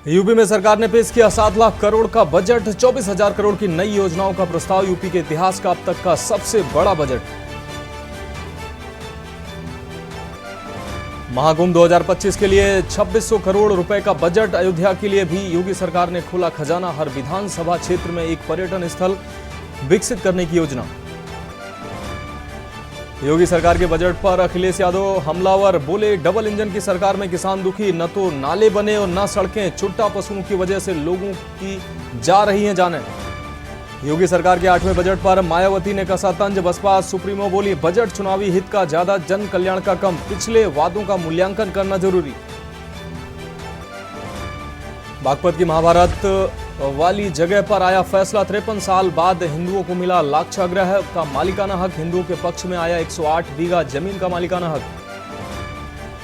UP में सरकार ने पेश किया 7 लाख करोड़ का बजट। 24,000 करोड़ की नई योजनाओं का प्रस्ताव। यूपी के इतिहास का अब तक का सबसे बड़ा बजट। महाकुंभ 2025 के लिए 2600 करोड़ रुपए का बजट। अयोध्या के लिए भी योगी सरकार ने खोला खजाना। हर विधानसभा क्षेत्र में एक पर्यटन स्थल विकसित करने की योजना। योगी सरकार के बजट पर अखिलेश यादव हमलावर, बोले डबल इंजन की सरकार में किसान दुखी, न तो नाले बने और न सड़कें। छुट्टा पशुओं की वजह से लोगों की जा रही हैं जानें। योगी सरकार के 8वें बजट पर मायावती ने कसा तंज। बसपा सुप्रीमो बोली बजट चुनावी हित का ज्यादा, जन कल्याण का कम। पिछले वादों का मूल्यांकन करना जरूरी। बागपत की महाभारत वाली जगह पर आया फैसला। 53 साल बाद हिंदुओं को मिला लाक्षागृह का मालिकाना हक। हिंदुओं के पक्ष में आया 108 बीघा जमीन का मालिकाना हक।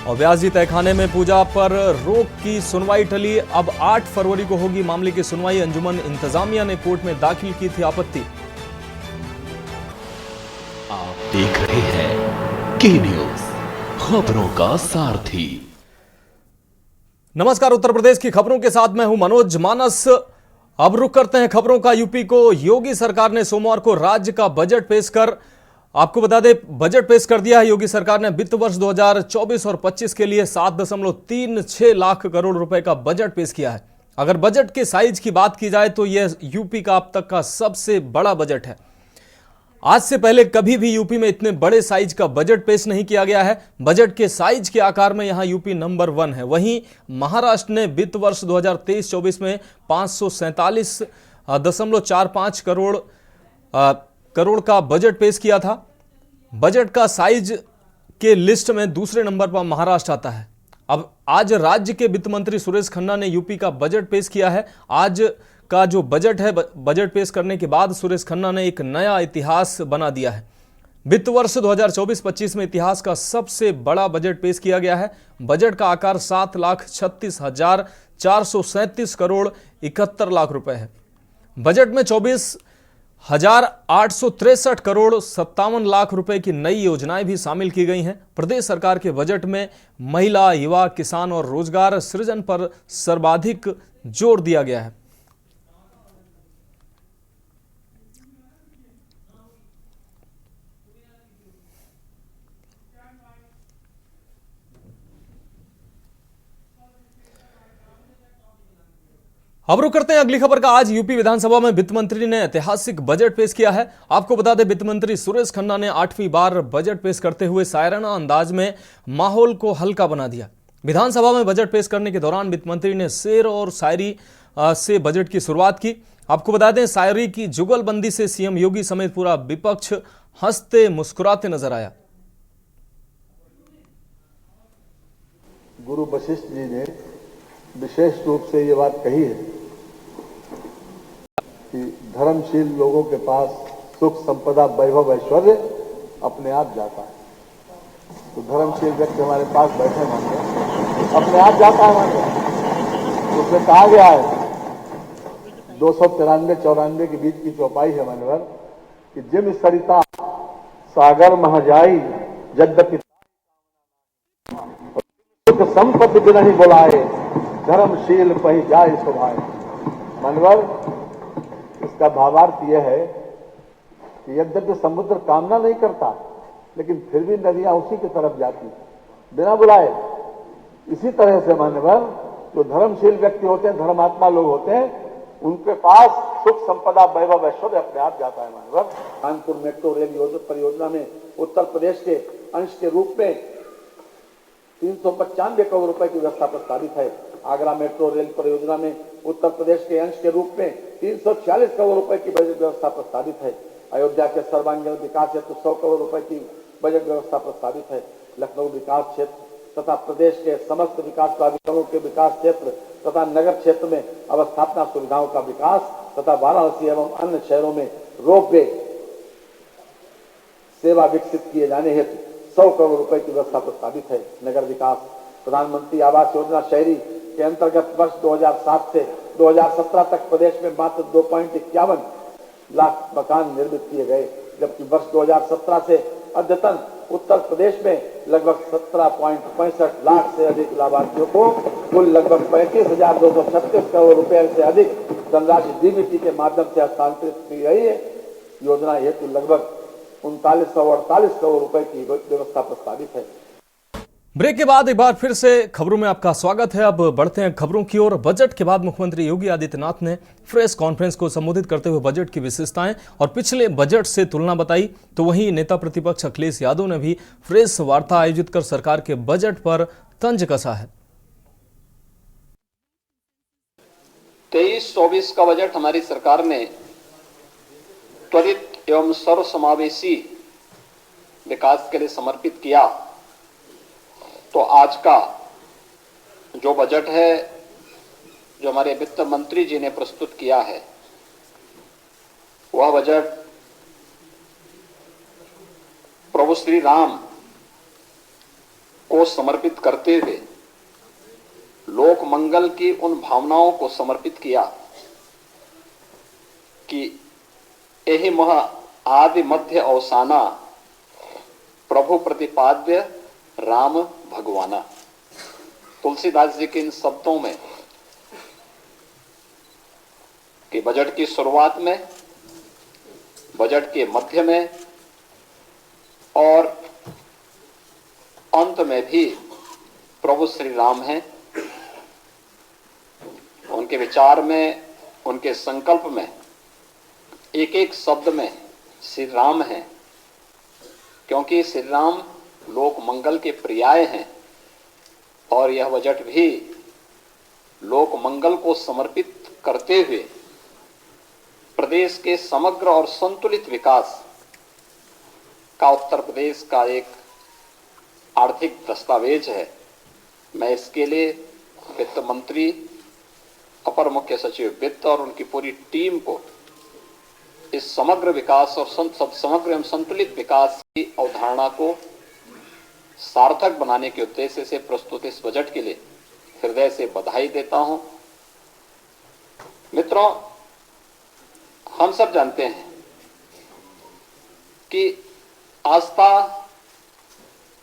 और व्यास जी तहखाने में पूजा पर रोक की सुनवाई टली। अब 8 फरवरी को होगी मामले की सुनवाई। अंजुमन इंतजामिया ने कोर्ट में दाखिल की थी आपत्ति। आप देख रहे हैं के न्यूज, खबरों का सारथी। नमस्कार, उत्तर प्रदेश की खबरों के साथ मैं हूं मनोज मानस। अब रुक करते हैं खबरों का यूपी को। योगी सरकार ने सोमवार को राज्य का बजट पेश कर, आपको बता दें, बजट पेश कर दिया है। योगी सरकार ने वित्त वर्ष 2024 और 25 के लिए 7.36 लाख करोड़ रुपए का बजट पेश किया है। अगर बजट के साइज की बात की जाए तो यह यूपी का अब तक का सबसे बड़ा बजट है। आज से पहले कभी भी यूपी में इतने बड़े साइज का बजट पेश नहीं किया गया है। बजट के साइज के आकार में यहां यूपी नंबर 1 है। वहीं महाराष्ट्र ने वित्त वर्ष 2023-24 में 547.45 करोड़ का बजट पेश किया था। बजट का साइज के लिस्ट में दूसरे नंबर पर महाराष्ट्र आता है। अब आज राज्य के वित्त मंत्री सुरेश खन्ना ने यूपी का बजट पेश किया है। आज का जो बजट है, बजट पेश करने के बाद सुरेश खन्ना ने एक नया इतिहास बना दिया है। वित्त वर्ष 2024-25 में इतिहास का सबसे बड़ा बजट पेश किया गया है। बजट का आकार 7,36,437 करोड़ 71 लाख रुपए है। बजट में 24,863 करोड़ 57 लाख रुपए की नई योजनाएं भी शामिल की गई हैं। प्रदेश सरकार के बजट में महिला, युवा, किसान और रोजगार सृजन पर सर्वाधिक जोर दिया गया है। अब रुक करते हैं अगली खबर का। आज यूपी विधानसभा में वित्त मंत्री ने ऐतिहासिक बजट पेश किया है। आपको बता दें, वित्त मंत्री सुरेश खन्ना ने 8वीं बार बजट पेश करते हुए शायराना अंदाज में माहौल को हल्का बना दिया। विधानसभा में बजट पेश करने के दौरान वित्त मंत्री ने शेर और शायरी से बजट की शुरुआत की। आपको बता दें, शायरी की जुगलबंदी से सीएम योगी समेत पूरा विपक्ष हंसते मुस्कुराते नजर आया। गुरु वशिष्ठ जी ने विशेष रूप से ये बात कही है कि धर्मशील लोगों के पास सुख, संपदा, वैभव, ऐश्वर्य अपने आप जाता है। तो धर्मशील व्यक्ति हमारे पास बैठे होंगे, अपने आप जाता है हमारे। उसमें कहा गया है 293-94 के बीच की चौपाई है मान्यवर कि जिम सरिता सागर महजाई यद्यपि संपत्ति बिना ही बुलाए, धर्मशील पही जाए सुभाए। मानवर, इसका भावार्थ यह है कि यद्यपि समुद्र कामना नहीं करता, लेकिन फिर भी नदियां उसी की तरफ जाती बिना बुलाए। इसी तरह से मान्यवर, जो धर्मशील व्यक्ति होते हैं, धर्मात्मा लोग होते हैं, उनके पास सुख, संपदा, वैभव, ऐश्वर्य अपने आप जाता है मान्यवर। कानपुर मेट्रो रेल परियोजना में उत्तर प्रदेश के अंश के रूप में 395 करोड़ रुपए की व्यवस्था प्रस्तावित है। आगरा मेट्रो रेल परियोजना में उत्तर प्रदेश के अंश के रूप में 346 करोड़ रुपए की बजट व्यवस्था प्रस्तावित है। अयोध्या के सर्वांगीण विकास हेतु 100 करोड़ रुपए की बजट व्यवस्था प्रस्तावित है। लखनऊ विकास क्षेत्र तथा प्रदेश के समस्त विकास प्राधिकरणों के विकास क्षेत्र तथा नगर क्षेत्र में अवस्थापना सुविधाओं का विकास तथा वाराणसी एवं अन्य शहरों में रोपवे सेवा विकसित किए जाने हेतु 100 करोड़ रुपए की व्यवस्था प्रस्तावित है। नगर विकास, प्रधानमंत्री आवास योजना शहरी के अंतर्गत वर्ष 2007 से 2017 तक प्रदेश में मात्र 2.51 लाख मकान निर्मित किए गए, जबकि वर्ष 2017 से अद्यतन उत्तर प्रदेश में लगभग 17.65 लाख से अधिक लाभार्थियों को कुल लगभग 35,236 करोड़ रुपए से अधिक धनराशि डीबीटी के माध्यम से हस्तांतरित की गई है। योजना हेतु लगभग 3948 करोड़ रुपए की व्यवस्था प्रस्तावित है। ब्रेक के बाद एक बार फिर से खबरों में आपका स्वागत है। अब बढ़ते हैं खबरों की ओर। बजट के बाद मुख्यमंत्री योगी आदित्यनाथ ने प्रेस कॉन्फ्रेंस को संबोधित करते हुए बजट की विशेषताएं और पिछले बजट से तुलना बताई। तो वहीं नेता प्रतिपक्ष अखिलेश यादव ने भी प्रेस वार्ता आयोजित कर सरकार के बजट पर तंज कसा है। 23-24 का बजट हमारी सरकार ने त्वरित एवं सर्वसमावेशी विकास के लिए समर्पित किया। तो आज का जो बजट है, जो हमारे वित्त मंत्री जी ने प्रस्तुत किया है, वह बजट प्रभु श्री राम को समर्पित करते हुए लोक मंगल की उन भावनाओं को समर्पित किया कि यही मह आदि मध्य अवसाना प्रभु प्रतिपाद्य राम भगवाना। तुलसीदास जी के इन शब्दों में कि बजट की शुरुआत में, बजट के मध्य में और अंत में भी प्रभु श्री राम हैं। उनके विचार में, उनके संकल्प में एक एक शब्द में श्री राम है, क्योंकि श्री राम लोक मंगल के पर्याय हैं और यह बजट भी लोक मंगल को समर्पित करते हुए प्रदेश के समग्र और संतुलित विकास का उत्तर प्रदेश का एक आर्थिक दस्तावेज है। मैं इसके लिए वित्त मंत्री, अपर मुख्य सचिव वित्त और उनकी पूरी टीम को इस समग्र विकास और समग्र एवं संतुलित विकास की अवधारणा को सार्थक बनाने के उद्देश्य से प्रस्तुत इस बजट के लिए हृदय से बधाई देता हूं। मित्रों, हम सब जानते हैं कि आस्था,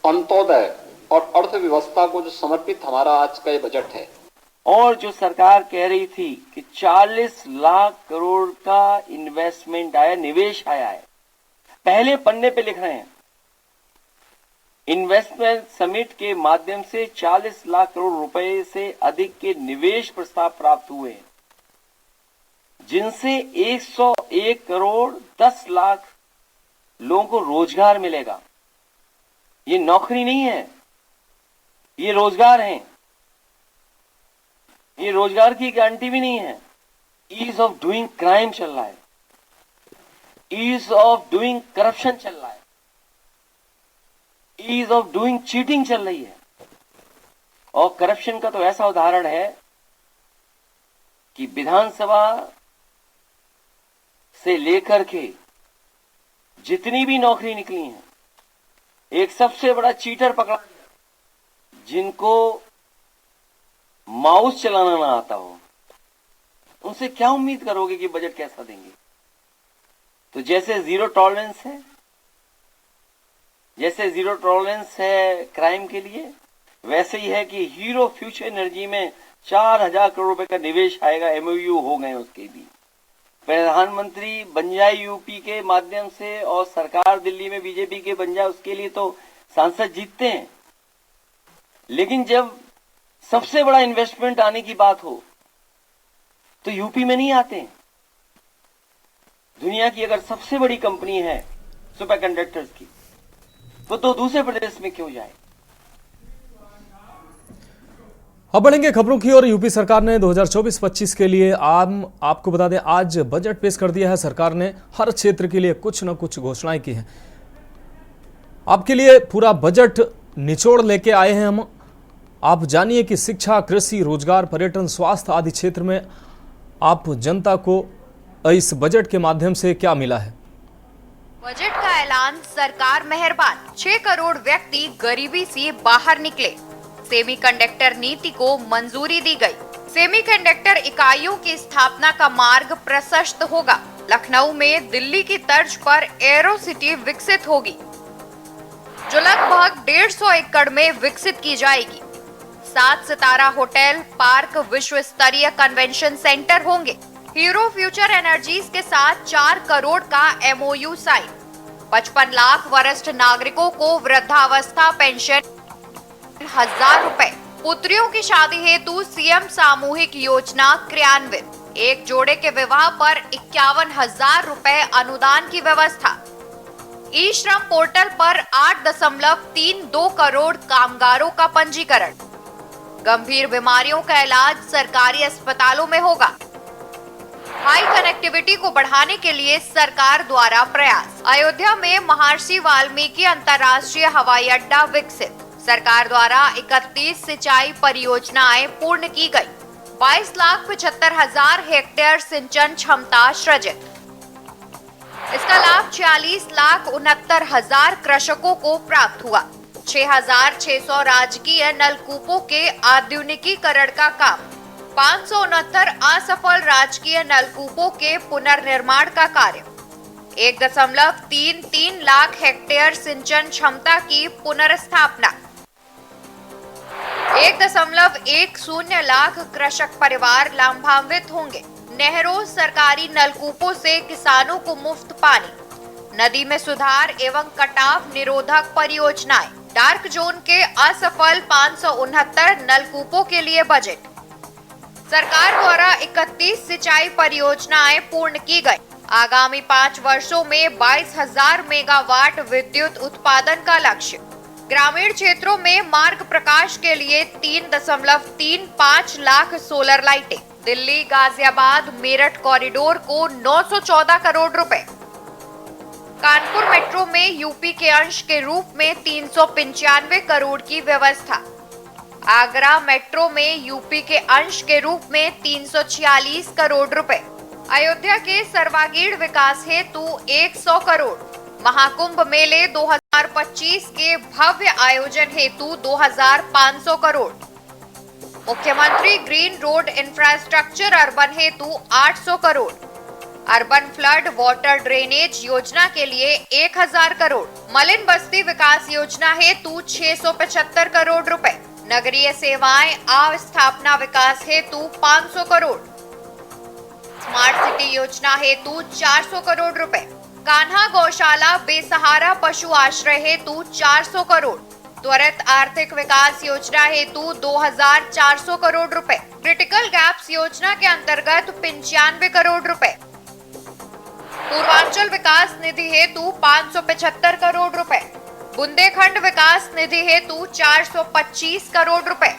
अंत्योदय और अर्थव्यवस्था को जो समर्पित हमारा आज का ये बजट है, और जो सरकार कह रही थी कि 40 लाख करोड़ का इन्वेस्टमेंट आया, निवेश आया है, पहले पन्ने पे लिख रहे हैं इन्वेस्टमेंट समिट के माध्यम से 40 लाख करोड़ रुपए से अधिक के निवेश प्रस्ताव प्राप्त हुए हैं, जिनसे 101 करोड़ 10 लाख लोगों को रोजगार मिलेगा। ये नौकरी नहीं है, ये रोजगार है। ये रोजगार की गारंटी भी नहीं है। ईज ऑफ डूइंग क्राइम चल रहा है, ईज ऑफ डूइंग करप्शन चल रहा है, ईज ऑफ डूइंग चीटिंग चल रही है। और करप्शन का तो ऐसा उदाहरण है कि विधानसभा से लेकर के जितनी भी नौकरी निकली है, एक सबसे बड़ा चीटर पकड़ा, जिनको माउस चलाना ना आता हो, उनसे क्या उम्मीद करोगे कि बजट कैसा देंगे। तो जैसे जीरो टॉलरेंस है, जैसे जीरो टॉलरेंस है क्राइम के लिए, वैसे ही है कि हीरो फ्यूचर एनर्जी में 4000 करोड़ रुपए का निवेश आएगा। एमओयू हो गए उसके भी। प्रधानमंत्री बन जाए यूपी के माध्यम से और सरकार दिल्ली में बीजेपी के बन जाए, उसके लिए तो सांसद जीतते हैं, लेकिन जब सबसे बड़ा इन्वेस्टमेंट आने की बात हो तो यूपी में नहीं आते। दुनिया की अगर सबसे बड़ी कंपनी है सुपर कंडक्टर्स की, तो दूसरे प्रदेश में क्यों जाए। अब बढ़ेंगे खबरों की ओर। यूपी सरकार ने 2024-25 के लिए आपको बता दें, आज बजट पेश कर दिया है। सरकार ने हर क्षेत्र के लिए कुछ न कुछ घोषणाएं की हैं। आपके लिए पूरा बजट निचोड़ लेके आए हैं हम। आप जानिए कि शिक्षा, कृषि, रोजगार, पर्यटन, स्वास्थ्य आदि क्षेत्र में आप जनता को इस बजट के माध्यम से क्या मिला है। बजट का ऐलान, सरकार मेहरबान, 6 करोड़ व्यक्ति गरीबी से बाहर निकले। सेमीकंडक्टर नीति को मंजूरी दी गई। सेमीकंडक्टर इकाइयों की स्थापना का मार्ग प्रशस्त होगा। लखनऊ में दिल्ली की तर्ज पर एरो सिटी विकसित होगी। जो लगभग 150 एकड़ में विकसित की जाएगी। 7 सितारा होटल, पार्क, विश्व स्तरीय कन्वेंशन सेंटर होंगे। हीरो फ्यूचर एनर्जीज के साथ 4 करोड़ का MOU साइन। 55 लाख वरिष्ठ नागरिकों को वृद्धावस्था पेंशन 1000 रुपए। पुत्रियों की शादी हेतु CM सामूहिक योजना क्रियान्वित। एक जोड़े के विवाह पर 51,000 रुपए अनुदान की व्यवस्था। ई श्रम पोर्टल पर 8.32 करोड़ कामगारों का पंजीकरण। गंभीर बीमारियों का इलाज सरकारी अस्पतालों में होगा। हाई कनेक्टिविटी को बढ़ाने के लिए सरकार द्वारा प्रयास। अयोध्या में महर्षि वाल्मीकि अंतर्राष्ट्रीय हवाई अड्डा विकसित। सरकार द्वारा 31 सिंचाई परियोजनाएं पूर्ण की गई। 22,75,000 हेक्टेयर सिंचन क्षमता सृजित। इसका लाभ 46,69,000 कृषकों को प्राप्त हुआ। 6,600 राजकीय नलकूपों के आधुनिकीकरण का काम। 569 असफल राजकीय नलकूपों के पुनर्निर्माण का कार्य। 1.33 लाख हेक्टेयर सिंचन क्षमता की पुनर्स्थापना। 1.10 लाख कृषक परिवार लाभान्वित होंगे। नहरों, सरकारी नलकूपों से किसानों को मुफ्त पानी। नदी में सुधार एवं कटाव निरोधक परियोजनाएं। डार्क जोन के असफल 569 नलकूपों के लिए बजट। सरकार द्वारा 31 सिंचाई परियोजनाएं पूर्ण की गई। आगामी 5 वर्षों में 22,000 मेगावाट विद्युत उत्पादन का लक्ष्य। ग्रामीण क्षेत्रों में मार्ग प्रकाश के लिए 3.35 लाख सोलर लाइटें। दिल्ली, गाजियाबाद, मेरठ कॉरिडोर को 914 करोड़ रुपए। कानपुर मेट्रो में यूपी के अंश के रूप में 395 करोड़ की व्यवस्था। आगरा मेट्रो में यूपी के अंश के रूप में 346 करोड़ रुपए। अयोध्या के सर्वांगीण विकास हेतु 100 करोड़। महाकुंभ मेले 2025 के भव्य आयोजन हेतु 2,500 करोड़। मुख्यमंत्री ग्रीन रोड इंफ्रास्ट्रक्चर अर्बन हेतु 800 crore. Urban flood water drainage योजना के लिए 1,000 करोड़। मलिन बस्ती विकास योजना हेतु 675 करोड़ रुपए। नगरीय सेवाएं अवस्थापना विकास हेतु 500 करोड़। स्मार्ट सिटी योजना हेतु 400 करोड़ रुपए। कान्हा गौशाला बेसहारा पशु आश्रय हेतु 400 करोड़। त्वरित आर्थिक विकास योजना हेतु 2,400 करोड़ रुपए। क्रिटिकल गैप्स योजना के अंतर्गत 95 करोड़ रुपए। पूर्वांचल विकास निधि हेतु 575 करोड़ रुपए। बुंदेलखंड विकास निधि हेतु 425 करोड़ रुपए।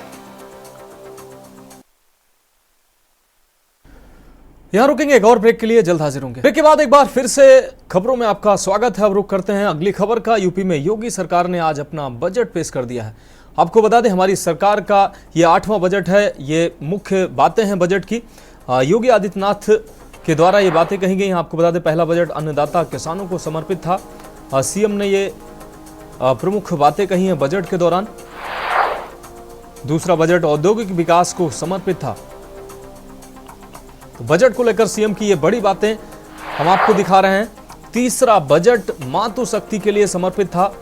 यहां रुकेंगे एक और ब्रेक के लिए, जल्द हाजिर होंगे। ब्रेक के बाद एक बार फिर से खबरों में आपका स्वागत है। अब रुक करते हैं अगली खबर का। यूपी में योगी सरकार ने आज अपना बजट पेश कर दिया है। आपको बता दें, हमारी सरकार का ये 8वां बजट है। ये मुख्य बातें हैं बजट की। योगी आदित्यनाथ के द्वारा ये बातें कही गई हैं। आपको बता दें, पहला बजट अन्नदाता किसानों को समर्पित था। सीएम ने ये प्रमुख बातें कही हैं बजट के दौरान। दूसरा बजट औद्योगिक विकास को समर्पित था। तो बजट को लेकर सीएम की ये बड़ी बातें हम आपको दिखा रहे हैं। तीसरा बजट मातृशक्ति के लिए समर्पित था।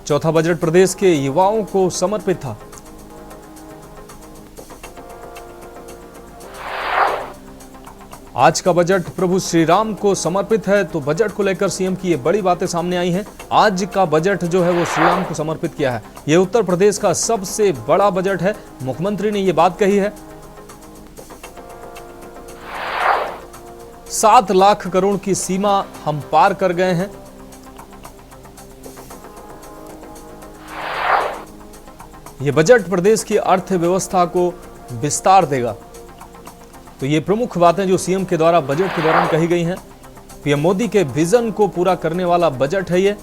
चौथा बजट प्रदेश के युवाओं को समर्पित था। आज का बजट प्रभु श्री राम को समर्पित है। तो बजट को लेकर सीएम की ये बड़ी बातें सामने आई हैं। आज का बजट जो है वो श्री राम को समर्पित किया है। ये उत्तर प्रदेश का सबसे बड़ा बजट है। मुख्यमंत्री ने ये बात कही है। 7 लाख करोड़ की सीमा हम पार कर गए हैं। यह बजट प्रदेश की अर्थव्यवस्था को विस्तार देगा। तो ये प्रमुख बातें जो सीएम के द्वारा बजट के दौरान कही गई हैं। पीएम मोदी के विजन को पूरा करने वाला बजट है ये।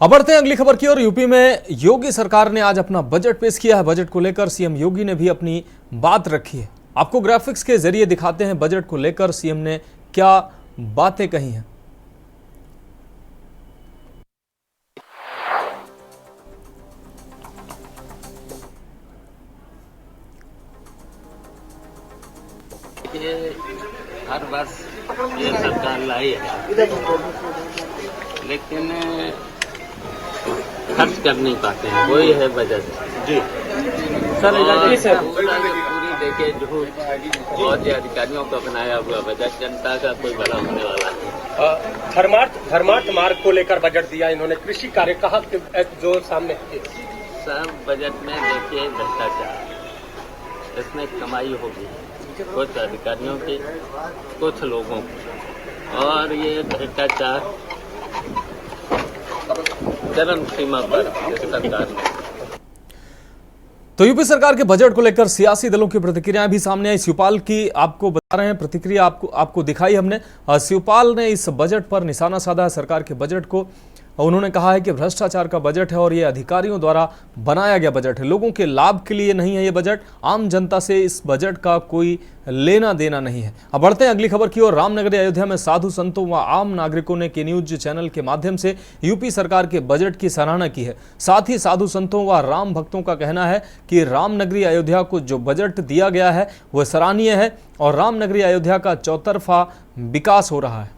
अब बढ़ते हैं अगली खबर की ओर। यूपी में योगी सरकार ने आज अपना बजट पेश किया है। बजट को लेकर सीएम योगी ने भी अपनी बात रखी है। आपको ग्राफिक्स के जरिए दिखाते हैं बजट को लेकर सीएम ने क्या बातें कही हैं। देखिए हर वर्ष ये सरकार लाई है, लेकिन खर्च कर नहीं पाते हैं, वही है बजट जी सर। पूरी देखिए जो बहुत ही अधिकारियों का बनाया हुआ बजट, जनता का कोई बड़ा होने वाला नहीं। धर्मार्थ मार्ग को लेकर बजट दिया इन्होंने, कृषि कार्य कहा जो सामने सब बजट में देखिए भ्रष्टाचार, इसमें कमाई होगी कुछ अधिकारियों की, कुछ लोगों की, और ये भ्रष्टाचार चरम सीमा पर सरकार ने। तो यूपी सरकार के बजट को लेकर सियासी दलों की प्रतिक्रियाएं भी सामने आई। शिवपाल की आपको बता रहे हैं प्रतिक्रिया, आपको दिखाई हमने। शिवपाल ने इस बजट पर निशाना साधा है सरकार के बजट को। उन्होंने कहा है कि भ्रष्टाचार का बजट है और ये अधिकारियों द्वारा बनाया गया बजट है, लोगों के लाभ के लिए नहीं है ये बजट, आम जनता से इस बजट का कोई लेना देना नहीं है। अब बढ़ते हैं अगली खबर की ओर। रामनगरी अयोध्या में साधु संतों व आम नागरिकों ने के न्यूज चैनल के माध्यम से यूपी सरकार के बजट की सराहना की है। साथ ही साधु संतों व राम भक्तों का कहना है कि रामनगरी अयोध्या को जो बजट दिया गया है वह सराहनीय है और रामनगरी अयोध्या का चौतरफा विकास हो रहा है।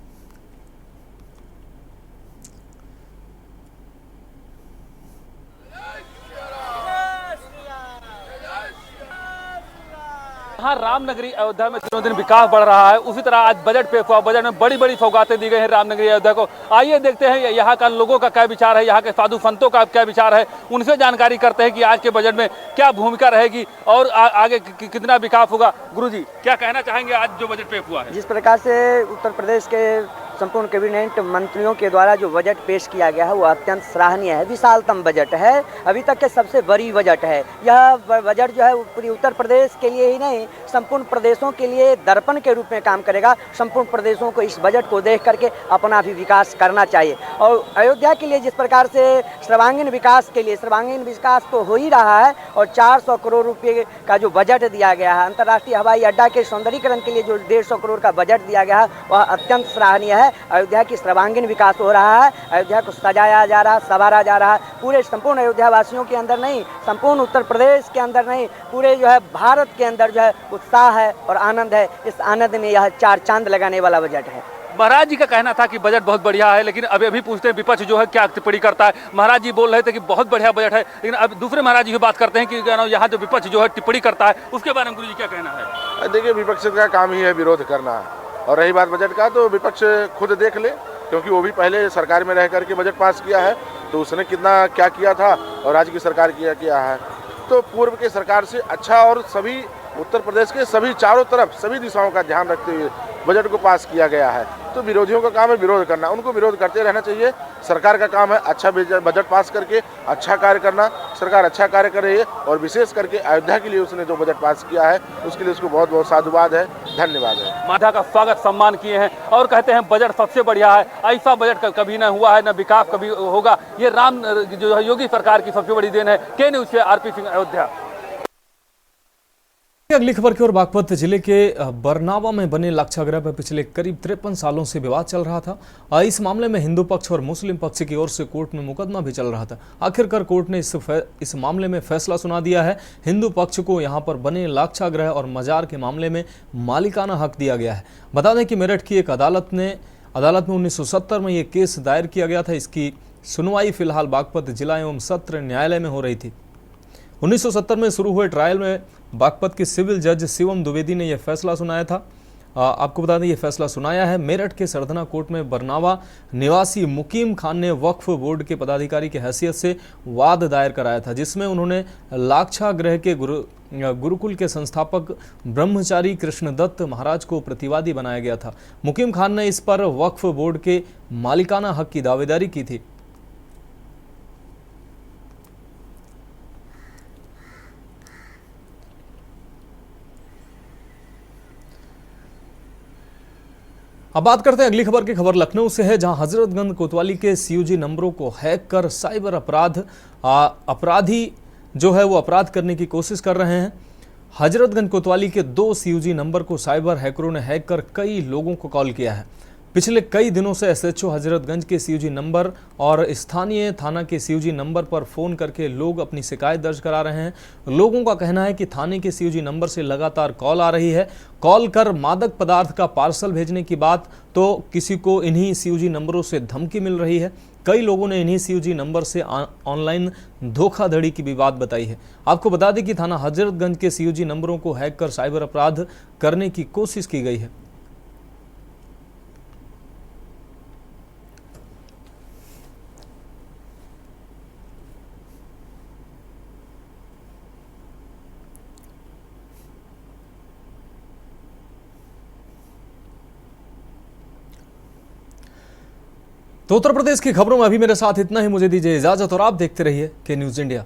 हाँ, रामनगरी अयोध्या में दिनों दिन विकास बढ़ रहा है, उसी तरह आज बजट पेश हुआ। बजट में बड़ी बड़ी सौगातें दी गई हैं रामनगरी अयोध्या को। आइए देखते हैं यहाँ का लोगों का क्या विचार है, यहाँ के साधु संतों का क्या विचार है, उनसे जानकारी करते हैं कि आज के बजट में क्या भूमिका रहेगी और आगे कितना विकास होगा। गुरुजी, क्या कहना चाहेंगे आज जो बजट पेश हुआ है? जिस प्रकार से उत्तर प्रदेश के संपूर्ण कैबिनेट मंत्रियों के द्वारा जो बजट पेश किया गया है वो अत्यंत सराहनीय है। विशालतम बजट है, अभी तक के सबसे बड़ी बजट है। यह बजट जो है पूरी उत्तर प्रदेश के लिए ही नहीं, संपूर्ण प्रदेशों के लिए दर्पण के रूप में काम करेगा। संपूर्ण प्रदेशों को इस बजट को देख करके अपना भी विकास करना चाहिए। और अयोध्या के लिए जिस प्रकार से सर्वांगीण विकास के लिए, सर्वांगीण विकास तो हो ही रहा है और 400 करोड़ रुपये का जो बजट दिया गया है, अंतर्राष्ट्रीय हवाई अड्डा के सौंदर्यीकरण के लिए जो 150 करोड़ का बजट दिया गया है वह अत्यंत सराहनीय है। अयोध्या की सर्वांगीण विकास हो रहा है, अयोध्या को सजाया जा रहा है, संवारा जा रहा है। पूरे संपूर्ण अयोध्या वासियों के अंदर नहीं, संपूर्ण उत्तर प्रदेश के अंदर नहीं, पूरे जो है भारत के अंदर जो है उत्साह है और आनंद है। इस आनंद में यह 4 चांद लगाने वाला बजट है। महाराज जी का कहना था कि बजट बहुत बढ़िया है, लेकिन अभी पूछते हैं विपक्ष जो है क्या टिप्पणी करता है। महाराज जी बोल रहे थे कि बहुत बढ़िया बजट है, लेकिन अब दूसरे महाराज जी की बात करते हैं कि यहाँ जो विपक्ष जो है टिप्पणी करता है, उसके बारे में गुरु जी क्या कहना है? देखिए, विपक्ष का काम ही है विरोध करना, और रही बात बजट का तो विपक्ष खुद देख ले, क्योंकि वो भी पहले सरकार में रह करके बजट पास किया है, तो उसने कितना क्या किया था और आज की सरकार किया है। तो पूर्व के सरकार से अच्छा और सभी उत्तर प्रदेश के सभी चारों तरफ सभी दिशाओं का ध्यान रखते हुए बजट को पास किया गया है। तो विरोधियों का काम है विरोध करना, उनको विरोध करते रहना चाहिए। सरकार का काम है अच्छा बजट पास करके अच्छा कार्य करना। सरकार अच्छा कार्य कर रही है और विशेष करके अयोध्या के लिए उसने जो बजट पास किया है उसके लिए उसको बहुत बहुत साधुवाद है, धन्यवाद है। माधा का स्वागत सम्मान किए हैं और कहते हैं बजट सबसे बढ़िया है, ऐसा बजट कभी न हुआ है, न विकास कभी होगा। ये राम जो है योगी सरकार की सबसे बड़ी देन है। के न्यूज़ से आरपी सिंह, अयोध्या। अगली खबर की ओर। बागपत जिले के बरनावा में बने लाक्षागृह पर पिछले करीब 53 सालों से विवाद चल रहा था। इस मामले में हिंदू पक्ष और मुस्लिम पक्ष की ओर से कोर्ट में मुकदमा भी चल रहा था। आखिरकार कोर्ट ने इस मामले में फैसला सुना दिया है। हिंदू पक्ष को यहां पर बने लाक्षागृह और मजार के मामले में मालिकाना हक दिया गया है। बता दें कि मेरठ की एक अदालत में 1970 में ये केस दायर किया गया था। इसकी सुनवाई फिलहाल बागपत जिला एवं सत्र न्यायालय में हो रही थी। 1970 में शुरू हुए ट्रायल में बागपत के सिविल जज शिवम द्विवेदी ने यह फैसला सुनाया था। आपको बता दें, यह फैसला सुनाया है मेरठ के सरधना कोर्ट में। बरनावा निवासी मुकीम खान ने वक्फ बोर्ड के पदाधिकारी की हैसियत से वाद दायर कराया था, जिसमें उन्होंने लाक्षागृह के गुरुकुल के संस्थापक ब्रह्मचारी कृष्णदत्त महाराज को प्रतिवादी बनाया गया था। मुकीम खान ने इस पर वक्फ बोर्ड के मालिकाना हक की दावेदारी की थी। अब बात करते हैं अगली खबर की। खबर लखनऊ से है, जहां हजरतगंज कोतवाली के सीयूजी नंबरों को हैक कर साइबर अपराधी जो है वो अपराध करने की कोशिश कर रहे हैं। हजरतगंज कोतवाली के 2 सीयूजी नंबर को साइबर हैकरों ने हैक कर कई लोगों को कॉल किया है। पिछले कई दिनों से एसएचओ हजरतगंज के सीयूजी नंबर और स्थानीय थाना के सीयूजी नंबर पर फोन करके लोग अपनी शिकायत दर्ज करा रहे हैं। लोगों का कहना है कि थाने के सीयूजी नंबर से लगातार कॉल आ रही है। कॉल कर मादक पदार्थ का पार्सल भेजने की बात तो किसी को इन्हीं सीयूजी नंबरों से धमकी मिल रही है। कई लोगों ने इन्हीं सीयूजी नंबर से ऑनलाइन धोखाधड़ी की भी बात बताई है। आपको बता दें कि थाना हजरतगंज के सीयूजी नंबरों को हैक कर साइबर अपराध करने की कोशिश की गई है। तो उत्तर प्रदेश की खबरों में अभी मेरे साथ इतना ही। मुझे दीजिए इजाजत और आप देखते रहिए के न्यूज़ इंडिया।